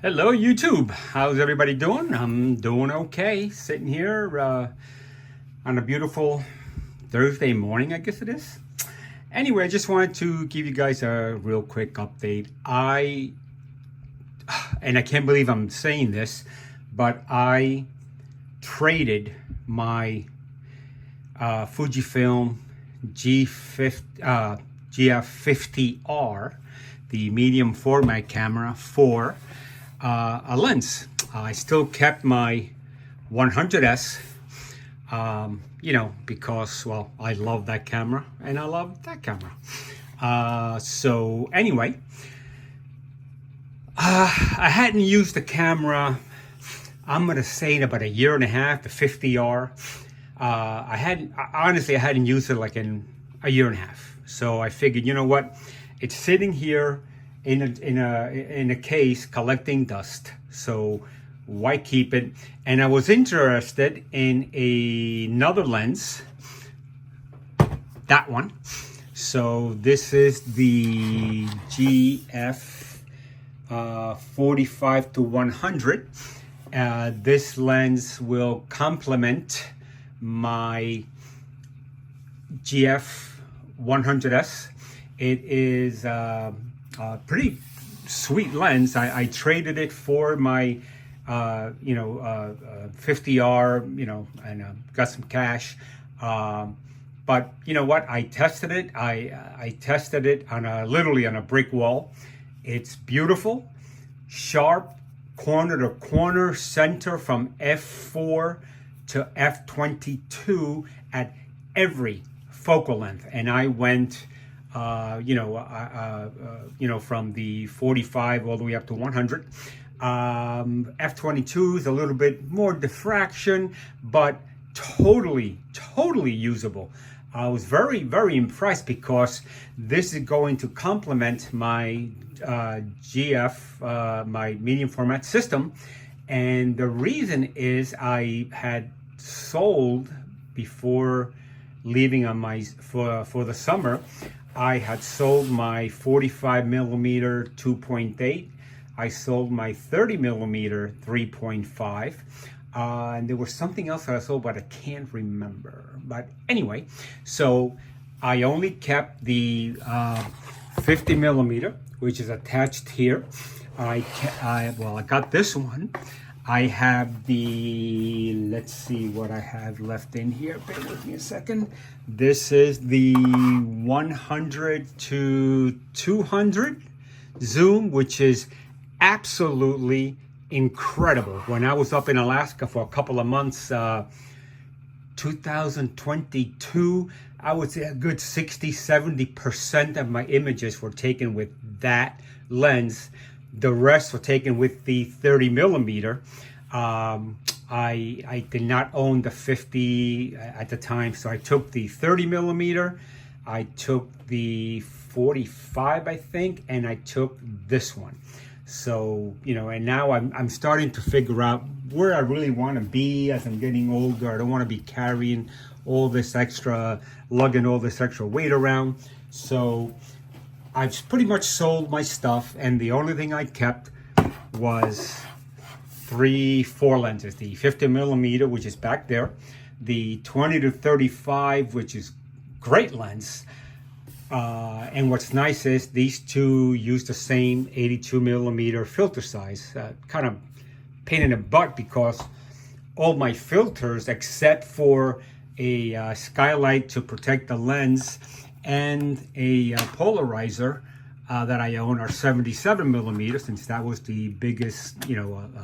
Hello YouTube, how's everybody doing? I'm doing okay, sitting here on a beautiful Thursday morning, I guess it is. Anyway, I just wanted to give you guys a real quick update. And I can't believe I'm saying this, but I traded my Fujifilm GF50R, the medium format camera, for a lens. I still kept my 100S, because, well, I love that camera and I love that camera. So anyway, I hadn't used the camera, I'm gonna say in about a year and a half, the 50R. I hadn't used it like in a year and a half. So I figured, you know what, it's sitting here in a case collecting dust, so why keep it? And I was interested in another lens, that one. So this is the GF45-100. This lens will complement my GF100S. It is pretty sweet lens. I traded it for my 50R, and got some cash. But you know what? I tested it. I tested it on literally on a brick wall. It's beautiful, sharp, corner to corner, center from F4 to F22 at every focal length, and I went from the 45 all the way up to 100. F22 is a little bit more diffraction, but totally usable. I was very impressed because this is going to complement my GF, my medium format system. And the reason is I had sold, before leaving on my for the summer, I had sold my 45mm 2.8. I sold my 30mm 3.5. And there was something else that I sold, but I can't remember. But anyway, so I only kept the 50mm, which is attached here. I got this one. I have the, let's see what I have left in here. Bear with me a second. This is the 100 to 200 zoom, which is absolutely incredible. When I was up in Alaska for a couple of months, 2022, I would say a good 60-70% of my images were taken with that lens. The rest were taken with the 30mm. I did not own the 50 at the time, so I took the 30mm, I took the 45, I think, and I took this one. So, and now I'm starting to figure out where I really want to be as I'm getting older. I don't want to be carrying all this extra, lugging all this extra weight around. So I've pretty much sold my stuff, and the only thing I kept was 4 lenses. The 50mm, which is back there, the 20 to 35, which is great lens. And what's nice is these two use the same 82mm filter size. Kind of pain in the butt because all my filters, except for a skylight to protect the lens and a polarizer that I own, are 77mm, since that was the biggest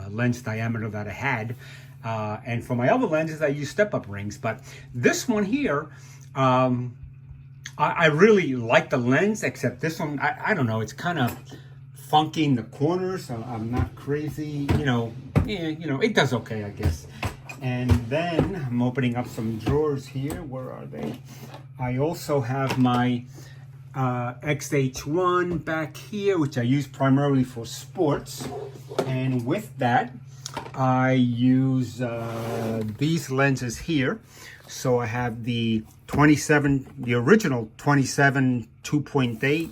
lens diameter that I had. And for my other lenses, I use step-up rings. But this one here, I really like the lens, except this one, I don't know, it's kind of funky in the corners. So I'm not crazy, it does okay, I guess. And then I'm opening up some drawers here. Where are they? I also have my XH1 back here, which I use primarily for sports. And with that, I use these lenses here. So I have the original 27 2.8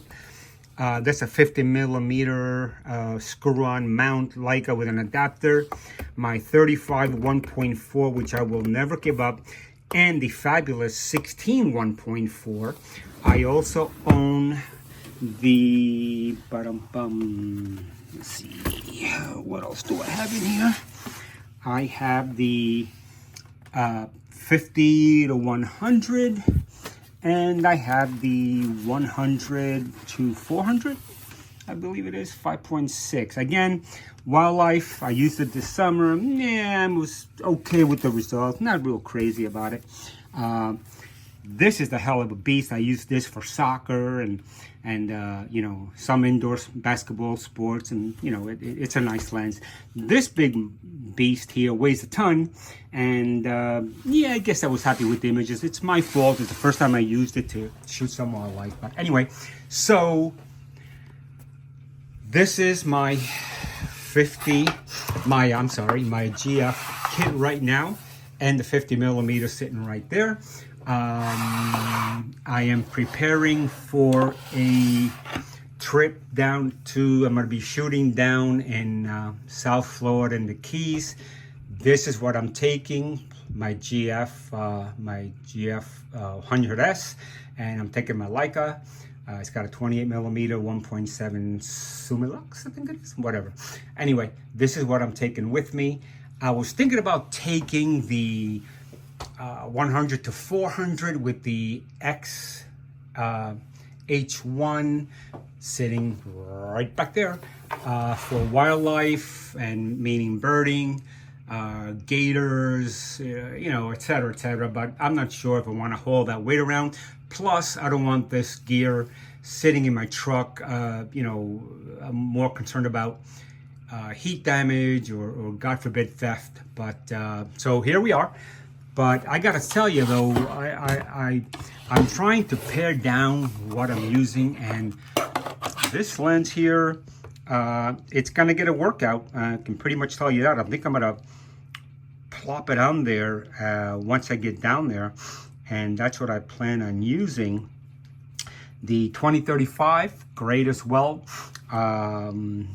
That's a 50 millimeter screw-on mount Leica with an adapter. My 35 1.4, which I will never give up, and the fabulous 16 1.4. I also own the let's see, what else do I have in here? I have the 50 to 100, and I have the 100 to 400, I believe it is, 5.6. Again, wildlife, I used it this summer. Yeah, I was okay with the results, not real crazy about it. This is the hell of a beast. I use this for soccer and you know, some indoor basketball sports, and you know, it's a nice lens. This big beast here weighs a ton, and yeah, I guess I was happy with the images. It's my fault. It's the first time I used it to shoot some wildlife. But anyway, so this is my my GF kit right now, and the 50 millimeter sitting right there. I am preparing for a trip down to, I'm going to be shooting down in South Florida in the Keys. This is what I'm taking, my GF 100S, and I'm taking my Leica. It's got a 28 millimeter 1.7 Sumilux, I think it is, whatever. Anyway, this is what I'm taking with me. I was thinking about taking the 100 to 400 with the H1 sitting right back there for wildlife, and meaning birding, gators, you know, etc. But I'm not sure if I want to haul that weight around. Plus, I don't want this gear sitting in my truck. You know, I'm more concerned about heat damage or God forbid theft. But so here we are. But I gotta tell you though, I'm trying to pare down what I'm using, and this lens here, it's gonna get a workout. I can pretty much tell you that. I think I'm gonna plop it on there once I get down there, and that's what I plan on using. The 2035, great as well.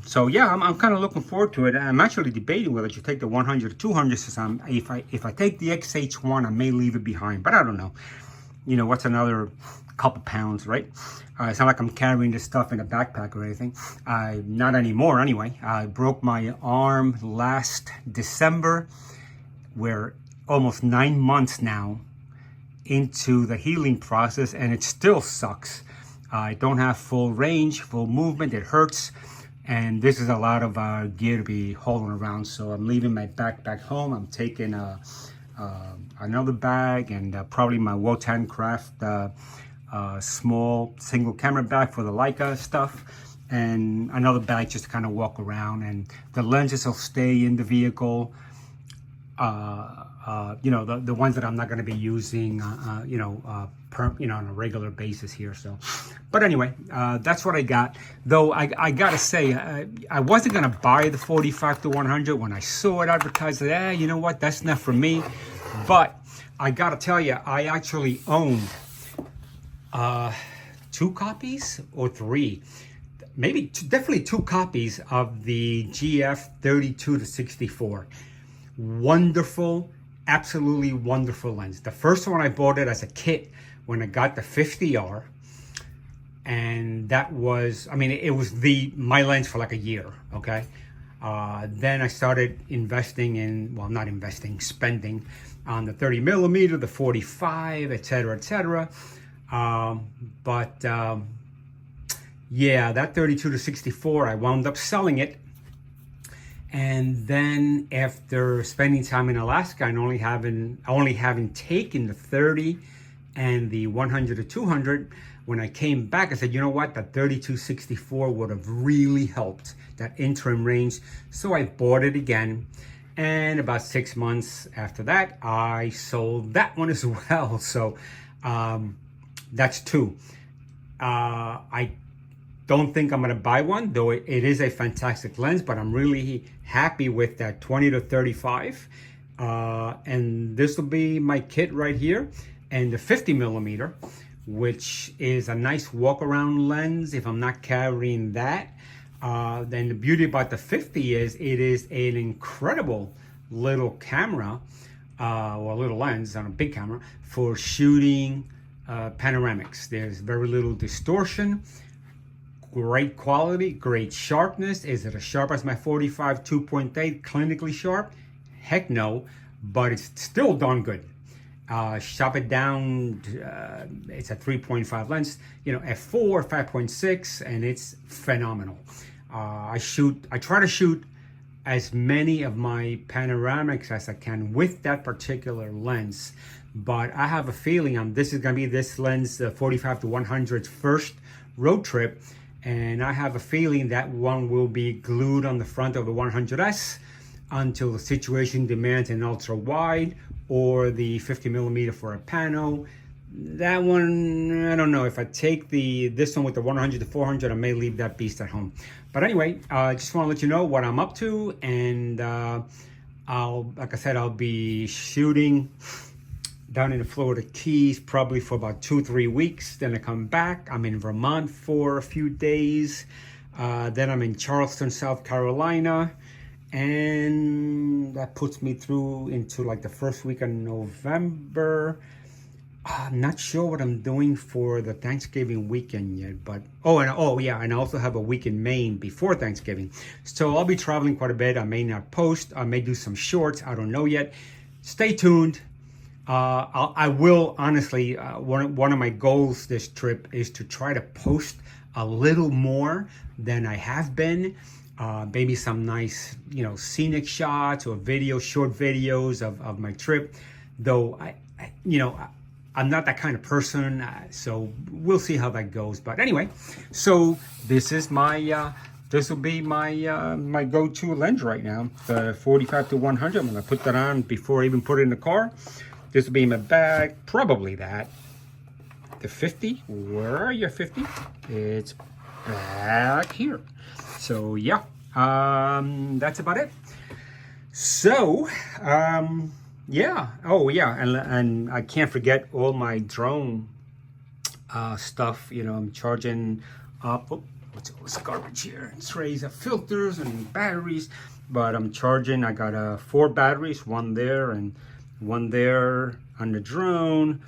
So yeah, I'm kind of looking forward to it. I'm actually debating whether to take the 100 or 200, since if I take the XH1, I may leave it behind, but I don't know. You know, what's another couple pounds, right? It's not like I'm carrying this stuff in a backpack or anything. Not anymore anyway. I broke my arm last December. We're almost 9 months now into the healing process, and it still sucks. I don't have full range, full movement. It hurts, and this is a lot of gear to be hauling around. So I'm leaving my backpack home. I'm taking another bag, and probably my Wotan Craft small single camera bag for the Leica stuff, and another bag just to kind of walk around. And the lenses will stay in the vehicle. You know, the ones that I'm not going to be using, you know, on a regular basis here. So, but anyway, that's what I got. Though I gotta say, I wasn't gonna buy the 45 to 100 when I saw it advertised. You know what? That's not for me. But I gotta tell you, I actually owned 2 copies or 3, maybe definitely 2 copies of the GF 32 to 64. Wonderful, absolutely wonderful lens. The first one I bought it as a kit when I got the 50R, and that was, I mean, it was my lens for like a year. Okay, then I started investing in, well, not investing, spending on the 30 millimeter, the 45, etc. Yeah, that 32 to 64, I wound up selling it. And then after spending time in Alaska and only having taken the 30 and the 100 to 200, when I came back, I said, you know what, that 32-64 would have really helped, that interim range. So I bought it again. And about 6 months after that, I sold that one as well. So that's 2. I don't think I'm going to buy one, though it is a fantastic lens, but I'm really happy with that 20 to 35. And this will be my kit right here. And the 50 millimeter, which is a nice walk around lens if I'm not carrying that. Then the beauty about the 50 is it is an incredible little camera, or a little lens on a big camera for shooting panoramics. There's very little distortion, great quality, great sharpness. Is it as sharp as my 45 2.8 clinically sharp? Heck no, but it's still darn good. Shop it down, it's a 3.5 lens, you know, f4 5.6, and it's phenomenal. I try to shoot as many of my panoramics as I can with that particular lens, but I have a feeling this is gonna be this lens, the 45-100's first road trip, and I have a feeling that one will be glued on the front of the 100S until the situation demands an ultra wide or the 50mm for a pano. That one, I don't know. If I take this one with the 100-400, I may leave that beast at home. But anyway, I just want to let you know what I'm up to, and like I said, I'll be shooting down in the Florida Keys probably for about 2-3 weeks. Then I come back. I'm in Vermont for a few days. Then I'm in Charleston, South Carolina. And that puts me through into like the first week of November. I'm not sure what I'm doing for the Thanksgiving weekend yet, but and I also have a week in Maine before Thanksgiving. So I'll be traveling quite a bit. I may not post. I may do some shorts. I don't know yet. Stay tuned. I will honestly. One of my goals this trip is to try to post a little more than I have been. Maybe some nice, you know, scenic shots or short videos of my trip. Though I'm not that kind of person, so we'll see how that goes. But anyway, so this is my this will be my my go-to lens right now, the 45-100. I'm gonna put that on before I even put it in the car. This will be in my bag, probably that. The 50, where are you, 50? It's back here. So yeah, that's about it. So yeah, and I can't forget all my drone stuff. You know, I'm charging up. What's all this garbage here? Trays of filters and batteries, but I'm charging. I got 4 batteries, one there and one there on the drone,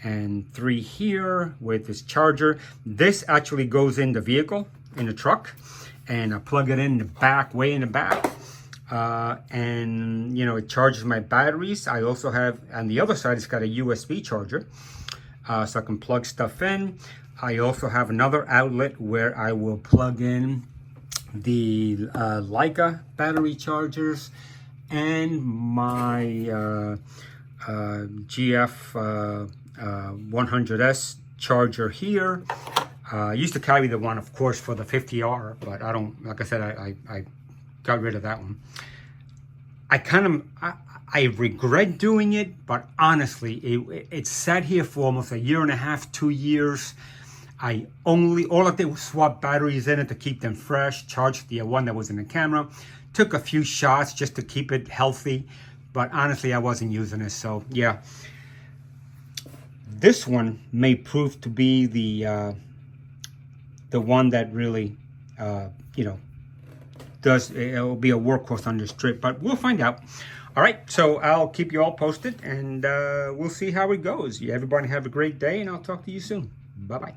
and 3 here with this charger. This actually goes in the vehicle, in the truck, and I plug it in the back, way in the back. And you know, it charges my batteries. I also have on the other side, it's got a USB charger, so I can plug stuff in. I also have another outlet where I will plug in the Leica battery chargers and my GF100S charger here. I used to carry the one, of course, for the 50R, but I don't, like I said, I got rid of that one. I regret doing it, but honestly, it sat here for almost 1.5 years, 2 years. All I did was swap batteries in it to keep them fresh, charged the one that was in the camera, took a few shots just to keep it healthy, but honestly, I wasn't using it. So yeah, this one may prove to be the one that really, you know, it'll be a workhorse on this trip, but we'll find out. All right, so I'll keep you all posted, and we'll see how it goes. Everybody have a great day, and I'll talk to you soon. Bye-bye.